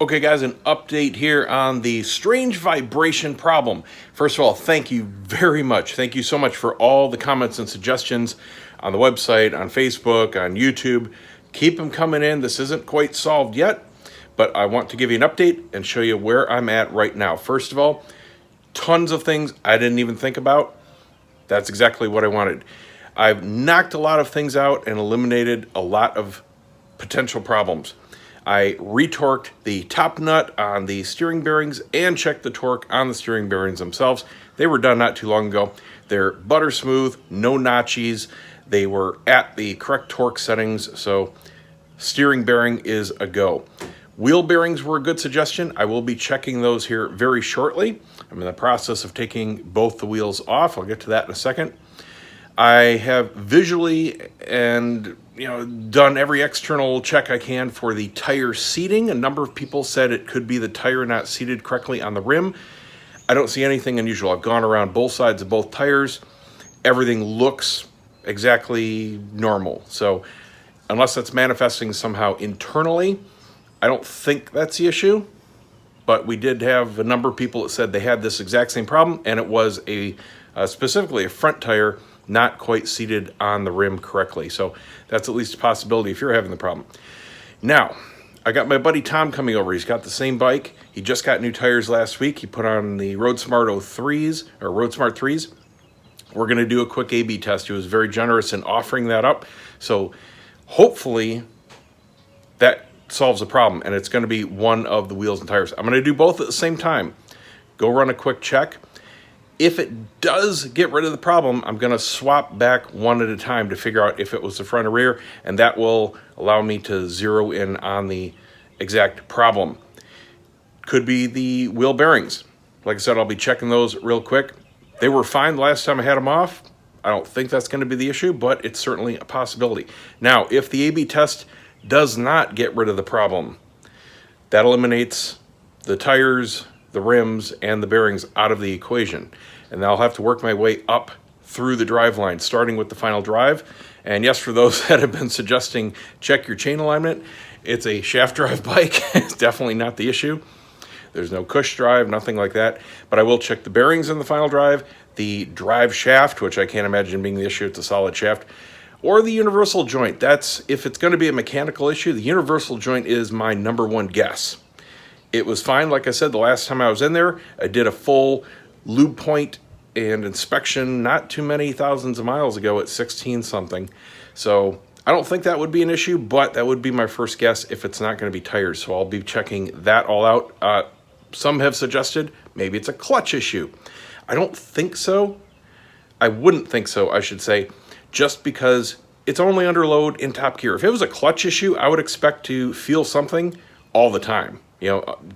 Okay guys, an update here on the strange vibration problem. First of all, thank you very much. Thank you so much for all the comments and suggestions on the website, on Facebook, on YouTube. Keep them coming in. This isn't quite solved yet, but I want to give you an update and show you where I'm at right now. First of all, tons of things I didn't even think about. That's exactly what I wanted. I've knocked a lot of things out and eliminated a lot of potential problems. I retorqued the top nut on the steering bearings and checked the torque on the steering bearings themselves. They were done not too long ago. They're butter smooth, no notchies. They were at the correct torque settings, so steering bearing is a go. Wheel bearings were a good suggestion. I will be checking those here very shortly. I'm in the process of taking both the wheels off. I'll get to that in a second. I have visually and done every external check I can for the tire seating. A number of people said it could be the tire not seated correctly on the rim. I don't see anything unusual. I've gone around both sides of both tires. Everything looks exactly normal. So unless that's manifesting somehow internally, I don't think that's the issue. But we did have a number of people that said they had this exact same problem, and it was specifically a front tire not quite seated on the rim correctly. So that's at least a possibility if you're having the problem. Now, I got my buddy Tom coming over. He's got the same bike. He just got new tires last week. He put on the Roadsmart 3s, or Roadsmart 3s. We're gonna do a quick A/B test. He was very generous in offering that up. So hopefully that solves the problem, and it's gonna be one of the wheels and tires. I'm gonna do both at the same time. Go run a quick check. If it does get rid of the problem, I'm gonna swap back one at a time to figure out if it was the front or rear, and that will allow me to zero in on the exact problem. Could be the wheel bearings. Like I said, I'll be checking those real quick. They were fine the last time I had them off. I don't think that's gonna be the issue, but it's certainly a possibility. Now, if the A/B test does not get rid of the problem, that eliminates the tires, the rims, and the bearings out of the equation. And I'll have to work my way up through the drive line, starting with the final drive. And yes, for those that have been suggesting check your chain alignment, it's a shaft drive bike. It's definitely not the issue. There's no cush drive, nothing like that. But I will check the bearings in the final drive, the drive shaft, which I can't imagine being the issue, it's a solid shaft, or the universal joint. That's, if it's gonna be a mechanical issue, the universal joint is my number one guess. It was fine, like I said, the last time I was in there. I did a full lube point and inspection not too many thousands of miles ago at 16 something. So I don't think that would be an issue, but that would be my first guess if it's not gonna be tires. So I'll be checking that all out. Some have suggested maybe it's a clutch issue. I don't think so. I wouldn't think so, I should say, just because it's only under load in top gear. If it was a clutch issue, I would expect to feel something all the time.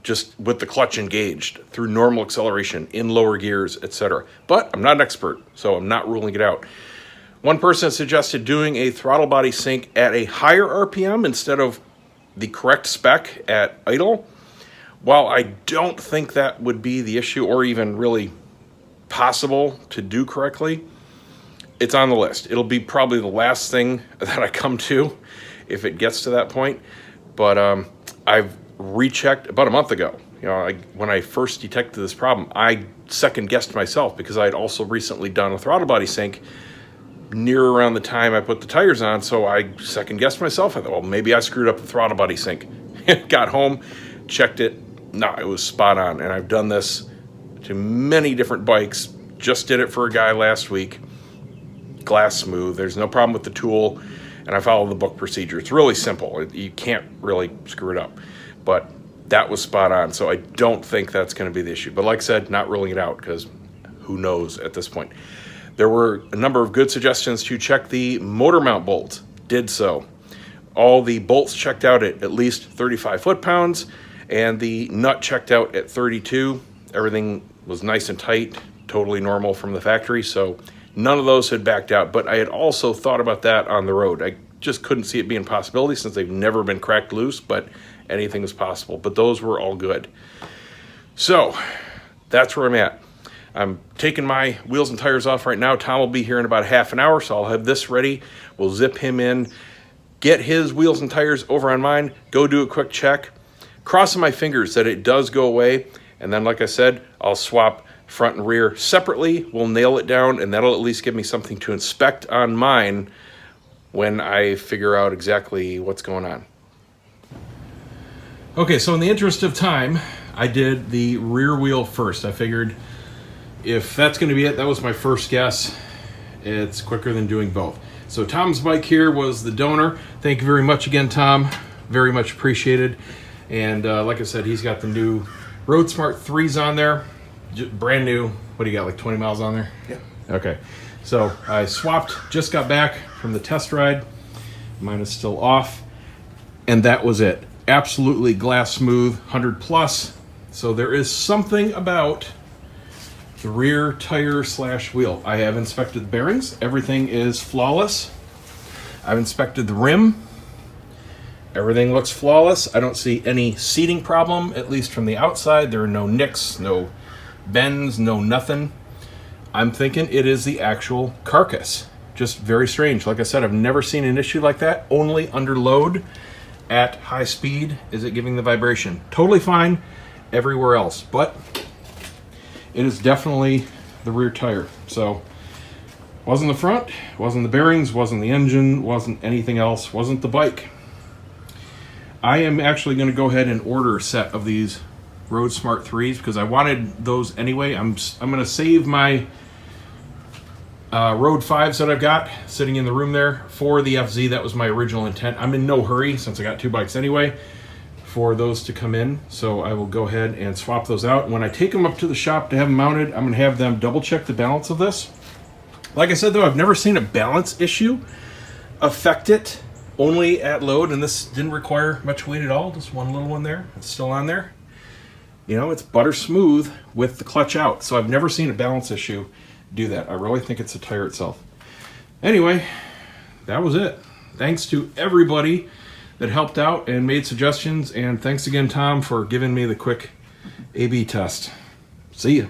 Just with the clutch engaged through normal acceleration in lower gears, etc. But I'm not an expert, so I'm not ruling it out. One person suggested doing a throttle body sync at a higher RPM instead of the correct spec at idle. While I don't think that would be the issue or even really possible to do correctly, it's on the list. It'll be probably the last thing that I come to if it gets to that point. But I've rechecked about a month ago. When I first detected this problem, I second guessed myself because I had also recently done a throttle body sync near around the time I put the tires on. So I second guessed myself. I thought, well, maybe I screwed up the throttle body sync. Got home, checked it. No, it was spot on. And I've done this to many different bikes. Just did it for a guy last week. Glass smooth. There's no problem with the tool. And I follow the book procedure. It's really simple. You can't really screw it up. But that was spot on, so I don't think that's going to be the issue. But like I said, not ruling it out, because who knows at this point. There were a number of good suggestions to check the motor mount bolts. Did so. All the bolts checked out at least 35 foot-pounds, and the nut checked out at 32. Everything was nice and tight, totally normal from the factory, so none of those had backed out. But I had also thought about that on the road. I just couldn't see it being a possibility since they've never been cracked loose, but anything is possible. But those were all good. So that's where I'm at. I'm taking my wheels and tires off right now. Tom will be here in about half an hour, so I'll have this ready. We'll zip him in, get his wheels and tires over on mine, go do a quick check. crossing my fingers that it does go away. And then, like I said, I'll swap front and rear separately. We'll nail it down, and that'll at least give me something to inspect on mine when I figure out exactly what's going on. Okay, so in the interest of time, I did the rear wheel first. I figured if that's going to be it, that was my first guess. It's quicker than doing both. So Tom's bike here was the donor. Thank you very much again, Tom. Very much appreciated. And like I said, he's got the new Roadsmart 3s on there. Brand new. What do you got, like 20 miles on there? Yeah. Okay. So I swapped, just got back from the test ride. Mine is still off. And that was it. Absolutely glass smooth, 100 plus. So there is something about the rear tire slash wheel. I have inspected the bearings. Everything is flawless. I've inspected the rim. Everything looks flawless. I don't see any seating problem, at least from the outside. There are no nicks, no bends, no nothing. I'm thinking it is the actual carcass. Just very strange. Like I said, I've never seen an issue like that. Only under load at high speed is it giving the vibration. Totally fine everywhere else, but it is definitely the rear tire. So wasn't the front, wasn't the bearings, wasn't the engine, wasn't anything else, wasn't the bike. I am actually going to go ahead and order a set of these Roadsmart 3s because I wanted those anyway. I'm going to save my Road 5s that I've got sitting in the room there for the FZ. That was my original intent. I'm in no hurry since I got 2 bikes anyway for those to come in. So I will go ahead and swap those out. When I take them up to the shop to have them mounted, I'm going to have them double check the balance of this. Like I said though, I've never seen a balance issue affect it only at load, and this didn't require much weight at all. Just one little one there. It's still on there. You know, it's butter smooth with the clutch out. So I've never seen a balance issue do that. I really think it's the tire itself. Anyway, that was it. Thanks to everybody that helped out and made suggestions, and thanks again, Tom, for giving me the quick A/B test. See ya.